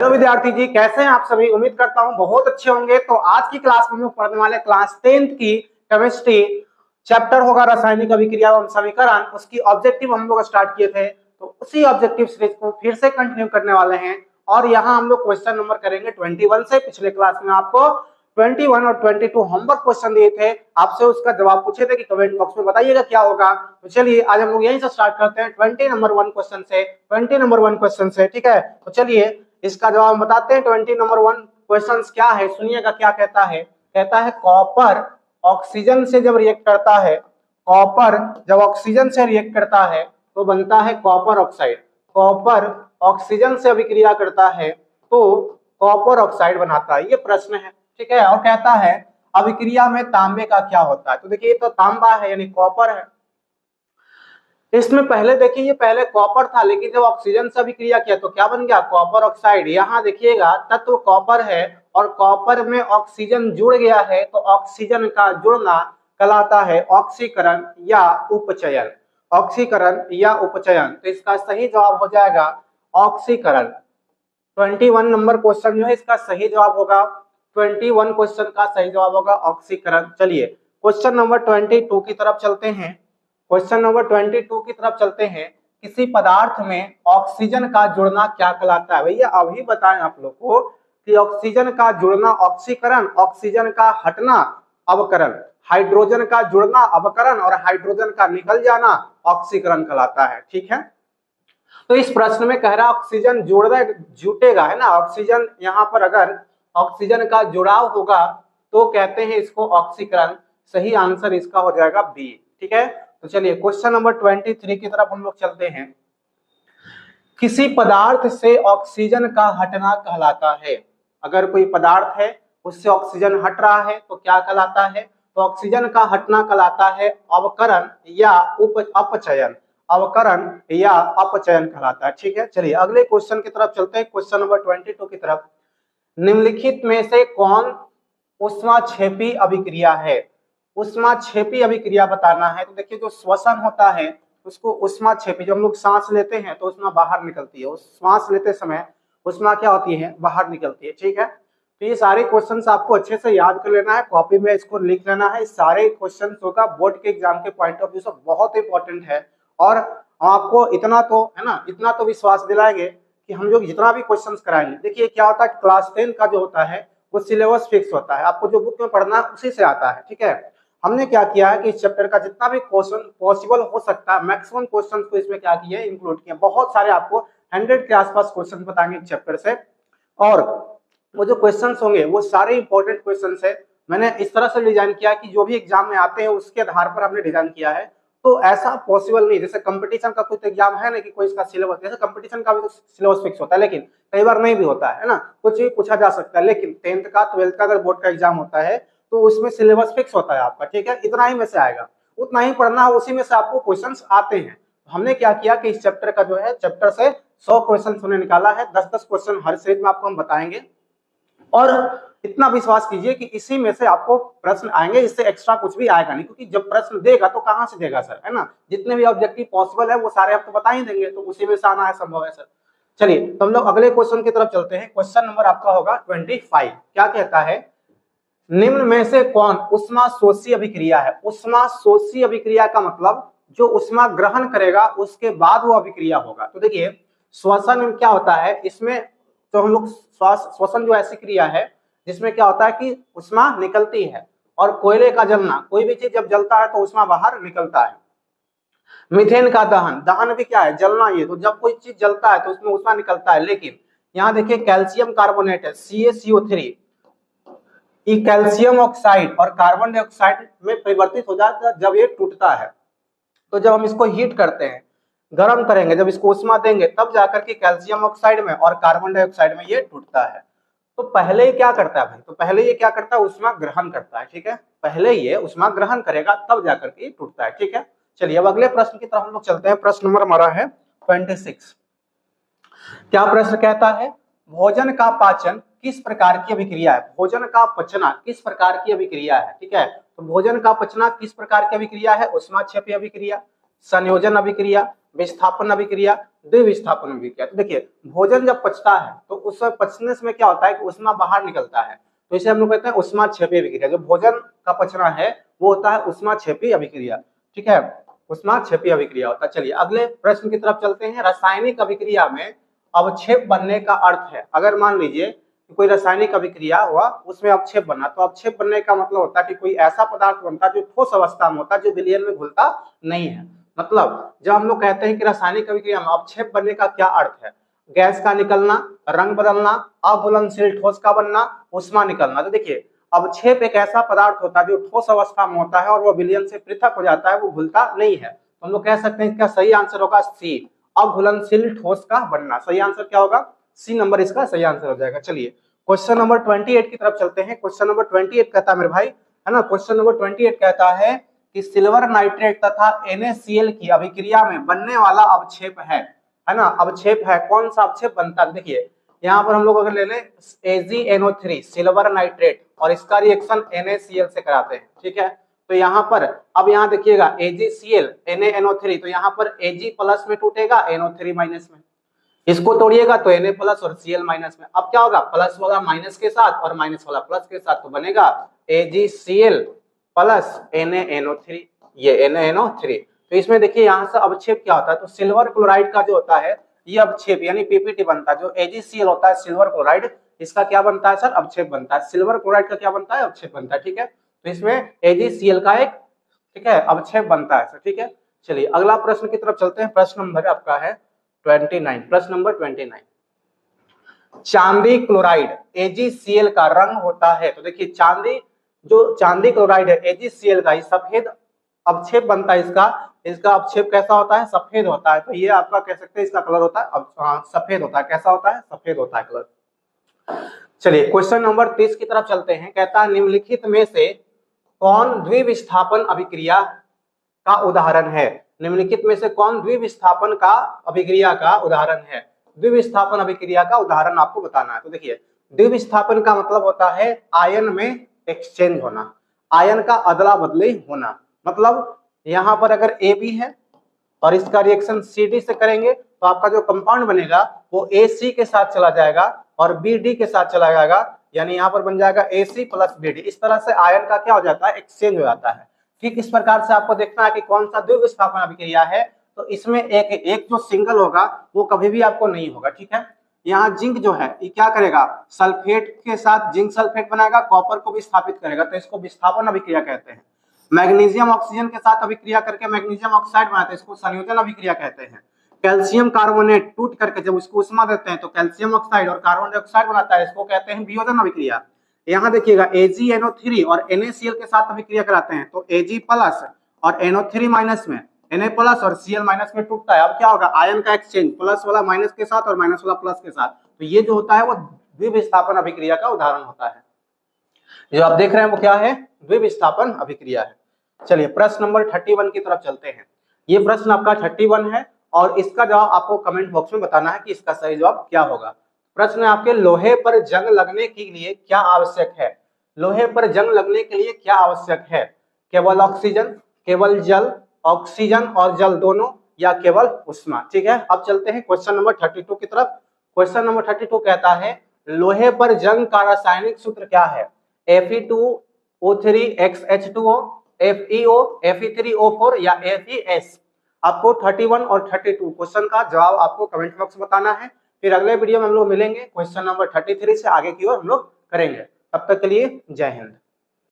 Hello विद्यार्थी जी, कैसे हैं आप सभी। उम्मीद करता हूं बहुत अच्छे होंगे। तो आज की क्लास में हम लोग पढ़ने वाले क्लास 10th की केमिस्ट्री चैप्टर होगा रासायनिक अभिक्रिया एवं समीकरण। उसकी ऑब्जेक्टिव हम लोग स्टार्ट किए थे, तो उसी ऑब्जेक्टिव सीरीज को फिर से कंटिन्यू करने वाले हैं। और यहाँ हम लोग क्वेश्चन नंबर करेंगे 21 से। पिछले क्लास में आपको 21 और 22 होमवर्क क्वेश्चन दिए थे, आपसे उसका जवाब पूछे थे कि कमेंट बॉक्स में बताइएगा क्या होगा। तो चलिए आज हम लोग यहीं से स्टार्ट करते हैं 20 नंबर 1 क्वेश्चन से। 20 नंबर 1 क्वेश्चन से, ठीक है। तो चलिए इसका जवाब बताते हैं। 20 नंबर 1 क्वेश्चन क्या है, सुनिएगा क्या कहता है। कहता है कॉपर ऑक्सीजन से जब रिएक्ट करता है, कॉपर जब ऑक्सीजन से रिएक्ट करता है तो बनता है कॉपर ऑक्साइड। कॉपर ऑक्सीजन से अभिक्रिया करता है तो कॉपर ऑक्साइड बनाता है। ये प्रश्न है, ठीक है। और कहता है अभिक्रिया में तांबे का क्या होता है। तो देखिए ये तो तांबा है यानी कॉपर है। इसमें पहले देखिए ये पहले कॉपर था, लेकिन जब ऑक्सीजन से अभिक्रिया किया तो क्या बन गया, कॉपर ऑक्साइड। यहाँ देखिएगा तत्व कॉपर है और कॉपर में ऑक्सीजन जुड़ गया है, तो ऑक्सीजन का जुड़ना कहलाता है ऑक्सीकरण या उपचयन। ऑक्सीकरण या उपचयन, तो इसका सही जवाब हो जाएगा ऑक्सीकरण। 21 नंबर क्वेश्चन जो है इसका सही जवाब होगा, 21 क्वेश्चन का सही जवाब होगा ऑक्सीकरण। चलिए क्वेश्चन नंबर 22 की तरफ चलते हैं। क्वेश्चन नंबर 22 की तरफ चलते हैं। किसी पदार्थ में ऑक्सीजन का जुड़ना क्या कहलाता है। भैया अभी बताएं आप लोग को कि ऑक्सीजन का जुड़ना ऑक्सीकरण, ऑक्सीजन का हटना अवकरण, हाइड्रोजन का जुड़ना अवकरण और हाइड्रोजन का निकल जाना ऑक्सीकरण कहलाता है, ठीक है। तो इस प्रश्न में कह रहा है ऑक्सीजन जुटेगा, है ना। ऑक्सीजन यहाँ पर अगर ऑक्सीजन का जुड़ाव होगा तो कहते हैं इसको ऑक्सीकरण। सही आंसर इसका हो जाएगा बी, ठीक है। तो चलिए क्वेश्चन नंबर 23 की तरफ हम लोग चलते हैं। किसी पदार्थ से ऑक्सीजन का हटना कहलाता है। अगर कोई पदार्थ है उससे ऑक्सीजन हट रहा है तो क्या कहलाता है, तो ऑक्सीजन का हटना कहलाता है अवकरण या अपचयन। अवकरण या अपचयन कहलाता है, ठीक है। चलिए अगले क्वेश्चन की तरफ चलते हैं, क्वेश्चन नंबर 22 की तरफ। निम्नलिखित में से कौन ऊष्माक्षेपी अभिक्रिया है। ऊष्माक्षेपी अभिक्रिया बताना है। तो देखिए जो श्वसन होता है उसको ऊष्माक्षेपी, जब हम लोग सांस लेते हैं तो ऊष्मा बाहर निकलती है, उस श्वास लेते समय ऊष्मा क्या होती है, बाहर निकलती है, ठीक है। तो ये सारे क्वेश्चंस आपको अच्छे से याद कर लेना है, कॉपी में इसको लिख लेना है। सारे क्वेश्चंस होगा बोर्ड के एग्जाम के पॉइंट ऑफ व्यू से बहुत इंपॉर्टेंट है। और आपको इतना तो है ना, इतना तो विश्वास दिलाएंगे कि हम लोग जितना भी क्वेश्चंस कराएंगे। देखिए क्या होता है, क्लास 10 का जो होता है वो सिलेबस फिक्स होता है, आपको जो बुक में पढ़ना है उसी से आता है, ठीक है। हमने क्या किया है कि इस चैप्टर का जितना भी क्वेश्चन पॉसिबल हो सकता है मैक्सिमम क्वेश्चन को इसमें क्या किया है, इंक्लूड किया। बहुत सारे आपको 100 के आसपास क्वेश्चन बताएंगे इस चैप्टर से। और वो जो क्वेश्चंस होंगे वो सारे इंपॉर्टेंट क्वेश्चंस है। मैंने इस तरह से डिजाइन किया कि जो भी एग्जाम में आते हैं उसके आधार पर हमने डिजाइन किया है। तो ऐसा पॉसिबल नहीं, जैसे कंपटीशन का कुछ एग्जाम है ना कि कोई इसका सिलेबस, जैसे कंपटीशन का भी तो सिलेबस फिक्स होता है, लेकिन कई बार नहीं भी होता है ना, कुछ भी पूछा जा सकता है। लेकिन 10th का 12th का अगर बोर्ड का एग्जाम होता है तो उसमें सिलेबस फिक्स होता है आपका, ठीक है। इतना ही में से आएगा, उतना ही पढ़ना है, उसी में से आपको क्वेश्चन आते हैं। हमने क्या किया कि इस चैप्टर का जो है, चैप्टर से 100 क्वेश्चन हमने निकाला है, 10-10 क्वेश्चन हर सीरीज में आपको हम बताएंगे। और इतना विश्वास कीजिए कि इसी में से आपको प्रश्न आएंगे, इससे एक्स्ट्रा कुछ भी आएगा नहीं, क्योंकि जब प्रश्न देगा तो कहां से देगा सर, है ना। जितने भी ऑब्जेक्टिव पॉसिबल है वो सारे आपको बता ही देंगे, तो उसी में से आना है संभव है सर। चलिए तो हम लोग अगले क्वेश्चन की तरफ चलते हैं। क्वेश्चन नंबर आपका होगा 25। क्या कहता है, निम्न में से कौन ऊष्माशोषी अभिक्रिया है। ऊष्माशोषी अभिक्रिया का मतलब जो ऊष्मा ग्रहण करेगा उसके बाद वो अभिक्रिया होगा। तो देखिए श्वसन में क्या होता है, इसमें तो हम लोग श्वसन जो ऐसी क्रिया है जिसमें क्या होता है कि ऊष्मा निकलती है। और कोयले का जलना, कोई भी चीज जब जलता है तो ऊष्मा बाहर निकलता है। मीथेन का दहन, दहन भी क्या है, जलना। ये तो जब कोई चीज जलता है तो उसमें ऊष्मा निकलता है। लेकिन यहाँ देखिए कैल्शियम कार्बोनेट है CaCO3, ये कैल्शियम ऑक्साइड और कार्बन डाइऑक्साइड में परिवर्तित हो जाता है जब ये टूटता है। तो जब हम इसको हीट करते हैं, गर्म करेंगे, जब इसको उष्मा देंगे तब जाकर के कैल्शियम ऑक्साइड में और कार्बन डाइऑक्साइड में ये टूटता है। तो पहले ये क्या करता है भाई, तो पहले ये क्या करता है, उष्मा ग्रहण करता है, ठीक है। पहले ये उष्मा ग्रहण करेगा तब जाकर के ये टूटता है, ठीक है। चलिए अब अगले प्रश्न की तरफ हम लोग चलते हैं। प्रश्न नंबर हमारा है 26। क्या प्रश्न कहता है, भोजन का पाचन किस प्रकार की अभिक्रिया है। भोजन का पचना किस प्रकार की अभिक्रिया है, ठीक है। तो भोजन का पचना किस प्रकार की अभिक्रिया है, ऊष्माक्षेपी अभिक्रिया, संयोजन अभिक्रिया, विस्थापन अभिक्रिया, द्विविस्थापन अभिक्रिया। तो देखिए भोजन जब पचता है तो उस पचने में क्या होता है कि ऊष्मा बाहर निकलता है, तो इसे हम लोग कहते हैं ऊष्माक्षेपी अभिक्रिया। जो भोजन का पचना है वो होता है ऊष्माक्षेपी अभिक्रिया, ठीक है, ऊष्माक्षेपी अभिक्रिया होता है। चलिए अगले प्रश्न की तरफ चलते हैं। रासायनिक अभिक्रिया में अवक्षेप बनने का अर्थ है, अगर मान लीजिए कोई रासायनिक अभिक्रिया हुआ उसमें अवक्षेप बना, तो अवक्षेप बनने का मतलब होता है कि कोई ऐसा पदार्थ बनता है जो ठोस अवस्था में होता है, जो विलयन में घुलता नहीं है। मतलब जब हम लोग कहते हैं कि रासायनिक अभिक्रिया में अवक्षेप बनने का क्या अर्थ है, गैस का निकलना, रंग बदलना, अघुलनशील ठोस का बनना, ऊष्मा निकलना। तो देखिए अवक्षेप एक ऐसा पदार्थ होता है जो ठोस अवस्था में होता है और वो विलयन से पृथक हो जाता है, वो घुलता नहीं है। तो हम लोग कह सकते हैं इसका सही आंसर होगा सी, अघुलनशील ठोस का बनना। सही आंसर क्या होगा, सी नंबर इसका सही आंसर हो जाएगा। चलिए क्वेश्चन नंबर 28 की तरफ चलते हैं। क्वेश्चन नंबर 28 कहता है मेरे भाई, है ना, क्वेश्चन नंबर 28 कहता है कि सिल्वर नाइट्रेट तथा NaCl की अभिक्रिया में बनने वाला अवक्षेप है ना, अवक्षेप है, कौन सा अवक्षेप बनता है। देखिए यहाँ पर हम लोग अगर ले लें AgNO3 सिल्वर नाइट्रेट और इसका रिएक्शन NaCl से कराते हैं, ठीक है। तो यहाँ पर अब यहाँ देखिएगा AgCl NaNO3, तो यहाँ पर Ag प्लस में टूटेगा, NO3 माइनस में, इसको तोड़िएगा तो Na प्लस और Cl माइनस में। अब क्या होगा, प्लस वाला माइनस के साथ और माइनस वाला प्लस के साथ, तो बनेगा AgCl प्लस NaNO3, ये NaNO3। तो इसमें देखिए यहाँ से अवक्षेप क्या होता है, तो सिल्वर क्लोराइड का जो होता है ये अवक्षेप यानी पीपीटी बनता है। जो AgCl होता है सिल्वर क्लोराइड, इसका क्या बनता है सर, अवक्षेप बनता है। सिल्वर क्लोराइड का क्या बनता है, अवक्षेप बनता है, ठीक है। तो इसमें AgCl का एक, ठीक है, अवक्षेप बनता है सर, ठीक है। चलिए अगला प्रश्न की तरफ चलते हैं। प्रश्न नंबर आपका है 29, प्रश्न नंबर 29। चांदी क्लोराइड AgCl का रंग होता है। तो देखिए चांदी क्लोराइड है AgCl का, सफेद अवक्षेप बनता है इसका अवक्षेप कैसा होता है, सफेद होता है। तो ये आपका कह सकते हैं इसका कलर होता है सफेद होता है। कैसा होता है, सफेद होता है कलर। चलिए क्वेश्चन नंबर 30 की तरफ चलते हैं। कहता है निम्नलिखित में से कौन द्विविस्थापन अभिक्रिया का उदाहरण है। निम्नलिखित में से कौन द्विविस्थापन का अभिक्रिया का उदाहरण है। द्विविस्थापन अभिक्रिया का उदाहरण आपको बताना है। तो देखिए द्विविस्थापन का मतलब होता है आयन में एक्सचेंज होना, आयन का अदला बदली होना। मतलब यहाँ पर अगर AB है और इसका रिएक्शन CD से करेंगे तो आपका जो कंपाउंड बनेगा वो AC के साथ चला जाएगा और BD के साथ चला जाएगा, यानी यहाँ पर बन जाएगा AC प्लस BD। इस तरह से आयन का क्या हो जाता है, एक्सचेंज हो जाता है। ठीक इस प्रकार से आपको देखना है कि कौन सा द्विविस्थापन अभिक्रिया है। तो इसमें एक जो सिंगल होगा वो कभी भी आपको नहीं होगा, ठीक है। यहाँ जिंक जो है ये क्या करेगा, सल्फेट के साथ जिंक सल्फेट बनाएगा, कॉपर को भी स्थापित करेगा, तो इसको विस्थापन अभिक्रिया कहते हैं। मैग्नीशियम ऑक्सीजन के साथ अभिक्रिया करके मैग्नीशियम ऑक्साइड बनाते हैं, इसको संयोजन अभिक्रिया कहते हैं। कैल्शियम कार्बोनेट टूट करके जब उसको उष्मा देते हैं तो कैल्शियम ऑक्साइड और कार्बन डाइऑक्साइड बनाता है, इसको कहते हैं वियोजन अभिक्रिया। यहाँ देखिएगा AgNO3 और NaCl के साथ अभिक्रिया कराते हैं तो Ag प्लस और NO3 माइनस में Na प्लस और Cl माइनस में टूटता है। अब क्या होगा, आयन का एक्सचेंज, प्लस वाला माइनस के साथ और माइनस वाला प्लस के साथ। तो ये जो होता है वो द्विविस्थापन अभिक्रिया का उदाहरण होता है। जो आप देख रहे हैं वो क्या है, द्विविस्थापन अभिक्रिया है। चलिए प्रश्न नंबर 31 की तरफ चलते हैं। ये प्रश्न आपका 31 है और इसका जवाब आपको कमेंट बॉक्स में बताना है कि इसका सही जवाब क्या होगा। प्रश्न है आपके, लोहे पर जंग लगने के लिए क्या आवश्यक है। लोहे पर जंग लगने के लिए क्या आवश्यक है, केवल ऑक्सीजन, केवल जल, ऑक्सीजन और जल दोनों, या केवल उष्मा। ठीक है, अब चलते हैं क्वेश्चन नंबर 32 की तरफ। क्वेश्चन नंबर 32 कहता है लोहे पर जंग का रासायनिक सूत्र क्या है, Fe2O3XH2O, FeO, Fe3O4 या FeS। आपको 31 और 32 क्वेश्चन का जवाब आपको कमेंट बॉक्स में बताना है। फिर अगले वीडियो में हम लोग मिलेंगे, क्वेश्चन नंबर 33 से आगे की ओर हम लोग करेंगे। तब तक के लिए जय हिंद।